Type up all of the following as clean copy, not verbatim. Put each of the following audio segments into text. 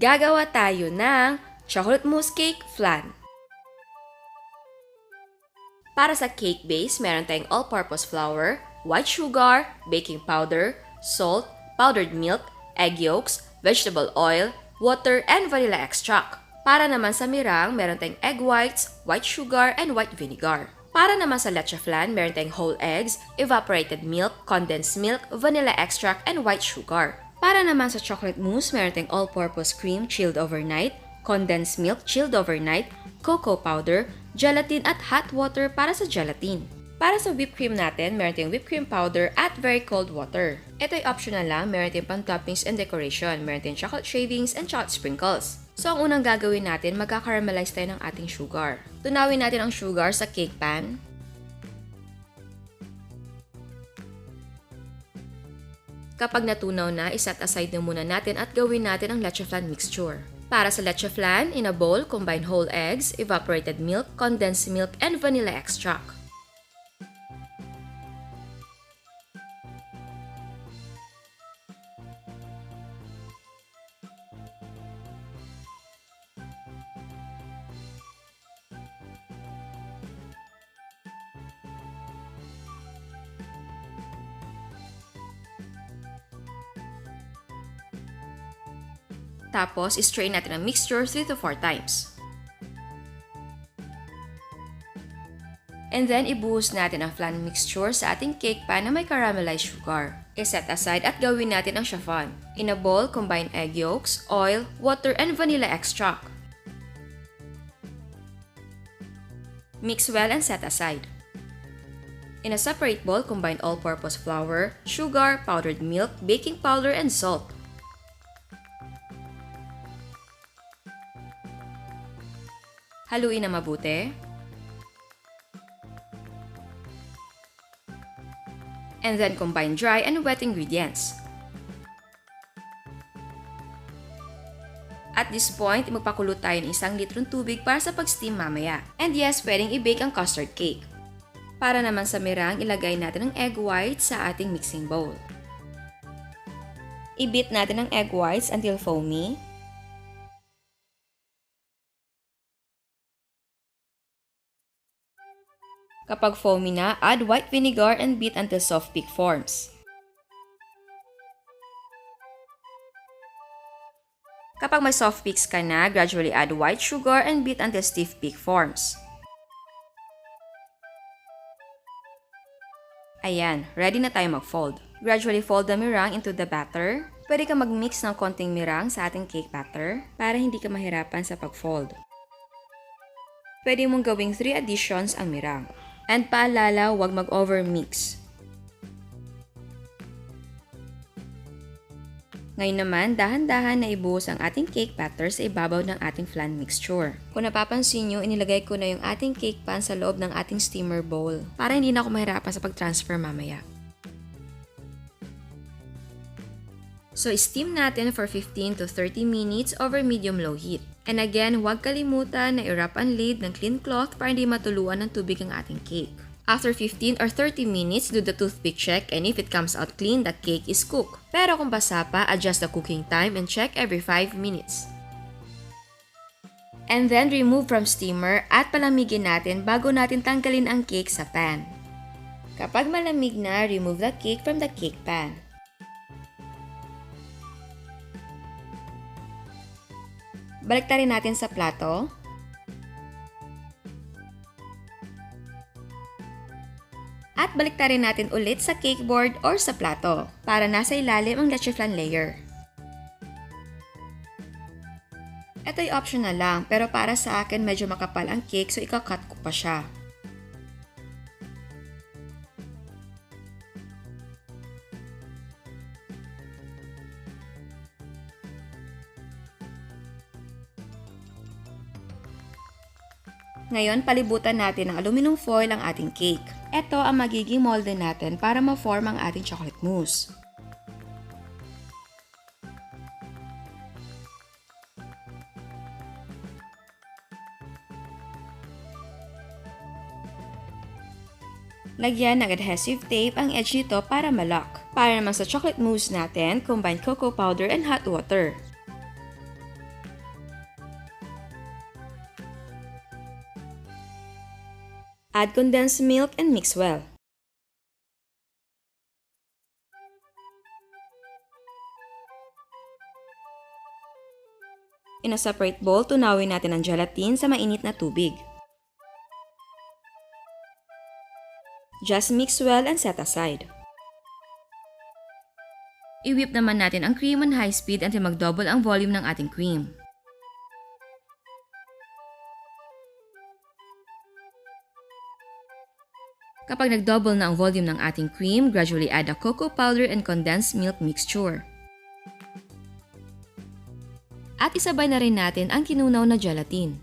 Gagawa tayo ng chocolate mousse cake flan. Para sa cake base, meron tayong all-purpose flour, white sugar, baking powder, salt, powdered milk, egg yolks, vegetable oil, water, and vanilla extract. Para naman sa meringue, meron tayong egg whites, white sugar, and white vinegar. Para naman sa leche flan, meron tayong whole eggs, evaporated milk, condensed milk, vanilla extract, and white sugar. Para naman sa chocolate mousse, meron tayong all-purpose cream chilled overnight, condensed milk chilled overnight, cocoa powder, gelatin at hot water para sa gelatin. Para sa whipped cream natin, meron tayong whipped cream powder at very cold water. Ito ay optional lang, meron tayong pang toppings and decoration, meron tayong chocolate shavings and chocolate sprinkles. So ang unang gagawin natin, magka-caramelize tayo ng ating sugar. Tunawin natin ang sugar sa cake pan. Kapag natunaw na, iset aside na muna natin at gawin natin ang leche flan mixture. Para sa leche flan, in a bowl, combine whole eggs, evaporated milk, condensed milk, and vanilla extract. Tapos, strain natin ang mixture 3 to 4 times. And then, ibuhos natin ang flan mixture sa ating cake pan na may caramelized sugar. I-set aside at gawin natin ang chiffon. In a bowl, combine egg yolks, oil, water, and vanilla extract. Mix well and set aside. In a separate bowl, combine all-purpose flour, sugar, powdered milk, baking powder, and salt. Haluin na mabuti. And then combine dry and wet ingredients. At this point, magpakulo tayo ng 1 litrong tubig para sa pag-steam mamaya. And yes, pwedeng i-bake ang custard cake. Para naman sa meringue, ilagay natin ang egg whites sa ating mixing bowl. I-beat natin ang egg whites until foamy. Kapag foamy na, add white vinegar and beat until soft peak forms. Kapag may soft peaks ka na, gradually add white sugar and beat until stiff peak forms. Ayan, ready na tayo mag-fold. Gradually fold the meringue into the batter. Pwede ka mag-mix ng konting meringue sa ating cake batter para hindi ka mahirapan sa pag-fold. Pwede mong gawing 3 additions ang meringue. And paalala, huwag mag-overmix. Ngayon naman, dahan-dahan na ibuhos ang ating cake batter sa ibabaw ng ating flan mixture. Kung napapansin nyo, inilagay ko na yung ating cake pan sa loob ng ating steamer bowl para hindi na ako mahirapan sa pag-transfer mamaya. So, steam natin for 15 to 30 minutes over medium-low heat. And again, huwag kalimutan na i-wrap ang lid ng clean cloth para hindi matuluan ng tubig ang ating cake. After 15 or 30 minutes, do the toothpick check and if it comes out clean, the cake is cooked. Pero kung basa pa, adjust the cooking time and check every 5 minutes. And then, remove from steamer at palamigin natin bago natin tanggalin ang cake sa pan. Kapag malamig na, remove the cake from the cake pan. Baliktarin natin sa plato. At baliktarin natin ulit sa cake board or sa plato para nasa ilalim ang leche flan layer. Ito ay optional lang pero para sa akin medyo makapal ang cake so ika-cut ko pa siya. Ngayon, palibutan natin ng aluminum foil ang ating cake. Ito ang magiging molde natin para ma-form ang ating chocolate mousse. Lagyan ng adhesive tape ang edge nito para ma-lock. Para naman sa chocolate mousse natin, combine cocoa powder and hot water. Add condensed milk and mix well. In a separate bowl, tunawin natin ang gelatin sa mainit na tubig. Just mix well and set aside. I-whip naman natin ang cream on high speed until mag-double ang volume ng ating cream. Kapag nag-double na ang volume ng ating cream, gradually add the cocoa powder and condensed milk mixture. At isabay na rin natin ang kinunaw na gelatin.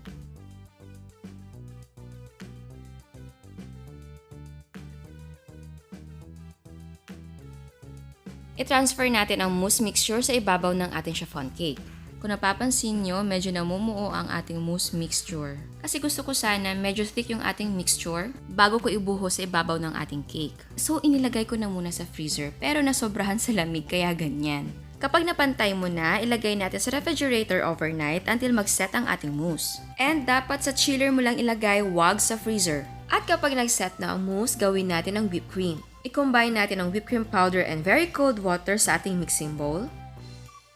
I-transfer natin ang mousse mixture sa ibabaw ng ating chiffon cake. Kung napapansin nyo, medyo namumuo ang ating mousse mixture. Kasi gusto ko sana medyo thick yung ating mixture bago ko ibuhos sa ibabaw ng ating cake. So inilagay ko na muna sa freezer pero nasobrahan sa lamig kaya ganyan. Kapag napantay mo na, ilagay natin sa refrigerator overnight until mag-set ang ating mousse. And dapat sa chiller mo lang ilagay, wag sa freezer. At kapag nag-set na ang mousse, gawin natin ang whipped cream. I-combine natin ang whipped cream powder and very cold water sa ating mixing bowl.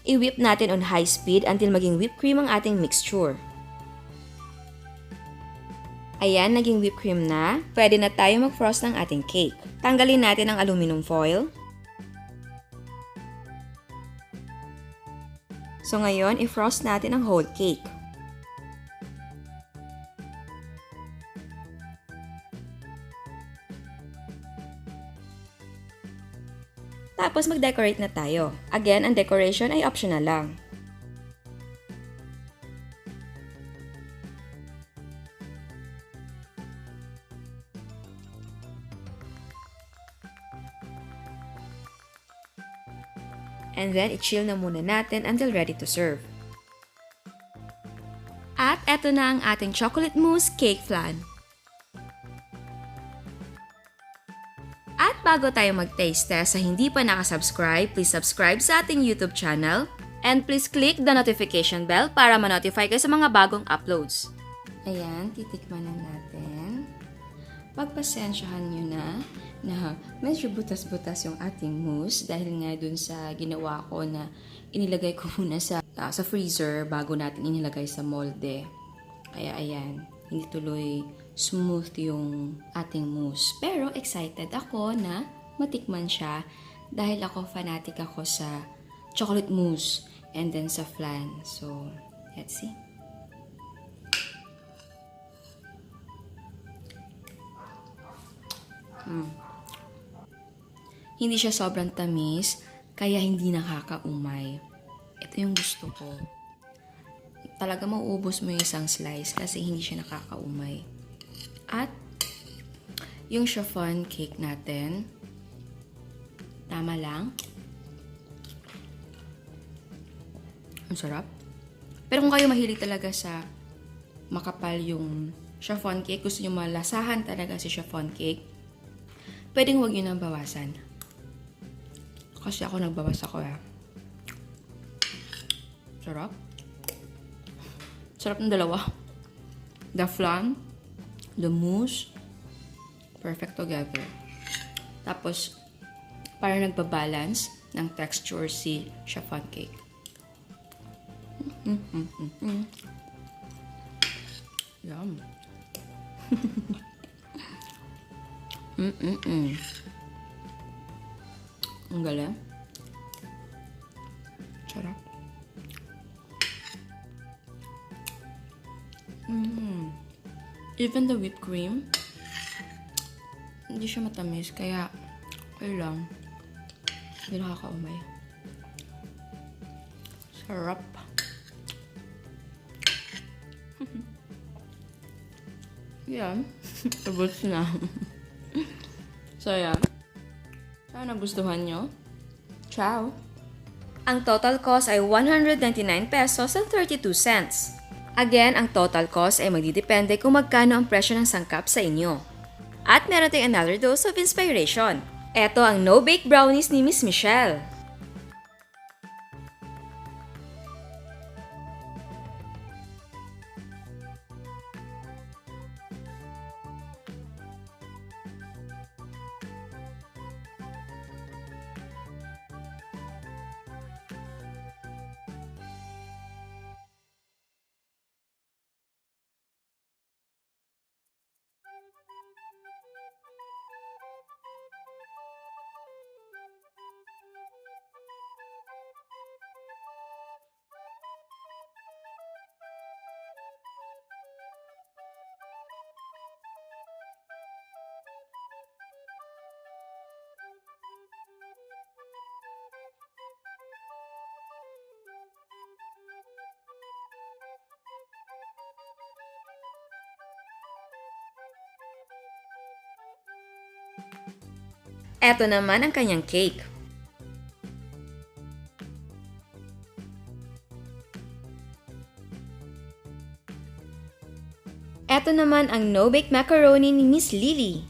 I-whip natin on high speed until maging whipped cream ang ating mixture. Ayan, naging whipped cream na. Pwede na tayo mag-frost ng ating cake. Tanggalin natin ang aluminum foil. So ngayon, i-frost natin ang whole cake. Tapos mag-decorate na tayo. Again, ang decoration ay optional lang. And then, i-chill na muna natin until ready to serve. At eto na ang ating chocolate mousse cake flan. At bago tayo mag-taste test, sa hindi pa nakasubscribe, please subscribe sa ating YouTube channel. And please click the notification bell para ma-notify kayo sa mga bagong uploads. Ayan, titikman na natin. Pagpasensyahan nyo na medyo butas-butas yung ating mousse dahil nga dun sa ginawa ko na inilagay ko muna sa freezer bago natin inilagay sa molde. Kaya ayan, hindi tuloy smooth yung ating mousse. Pero excited ako na matikman siya dahil fanatic ako sa chocolate mousse and then sa flan. So, let's see. Hindi siya sobrang tamis, kaya hindi nakakaumay. Ito yung gusto ko. Talaga mauubos mo yung isang slice kasi hindi siya nakakaumay. At yung chiffon cake natin, tama lang. Ang sarap. Pero kung kayo mahilig talaga sa makapal yung chiffon cake, gusto nyo malasahan talaga si chiffon cake, pwedeng huwag nyo nang bawasan. Kasi ako nagbawas ako Sarap. Sarap ng dalawa. The flan, the mousse, perfect together. Tapos, para nagbabalance ng texture si chiffon cake. Yum. Ang galing. Sarap. Even the whipped cream, hindi siya matamis, kaya okay lang. Hindi nakakaumay. Sarap. Yan. Tapos na. So, yan. Sana nagustuhan nyo. Ciao! Ang total cost ay 199 pesos and 32 cents. Again, ang total cost ay magdidepende kung magkano ang presyo ng sangkap sa inyo. At meron tayong another dose of inspiration. Ito ang no-bake brownies ni Miss Michelle. Eto naman ang kanyang cake. Eto naman ang no-bake macaroni ni Miss Lily.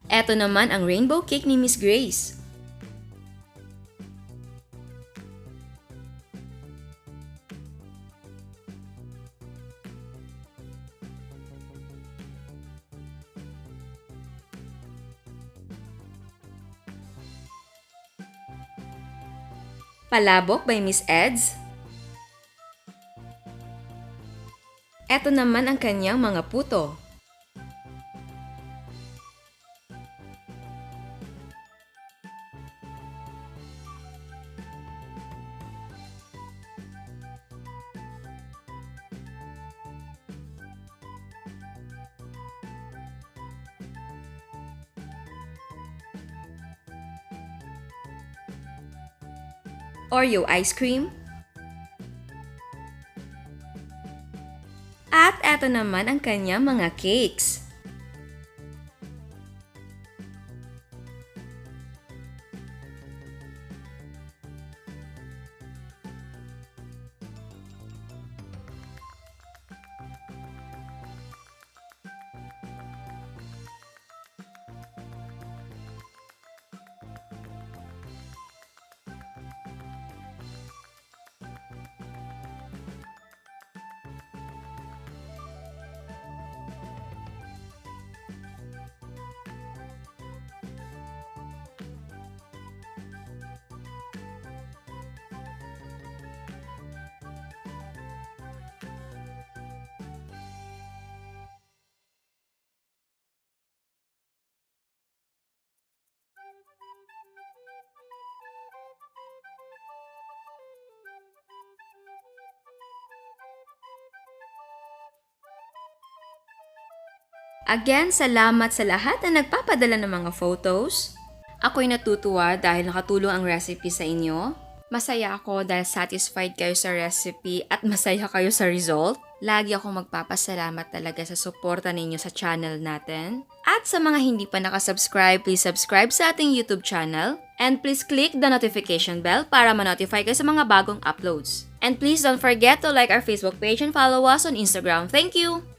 Eto naman ang rainbow cake ni Miss Grace. Palabok by Miss Eds. Eto naman ang kanyang mga puto. Oreo ice cream. At eto naman ang kanyang mga cakes. Again, salamat sa lahat na nagpapadala ng mga photos. Ako'y natutuwa dahil nakatulong ang recipe sa inyo. Masaya ako dahil satisfied kayo sa recipe at masaya kayo sa result. Lagi akong magpapasalamat talaga sa suporta ninyo sa channel natin. At sa mga hindi pa nakasubscribe, please subscribe sa ating YouTube channel. And please click the notification bell para ma-notify kayo sa mga bagong uploads. And please don't forget to like our Facebook page and follow us on Instagram. Thank you!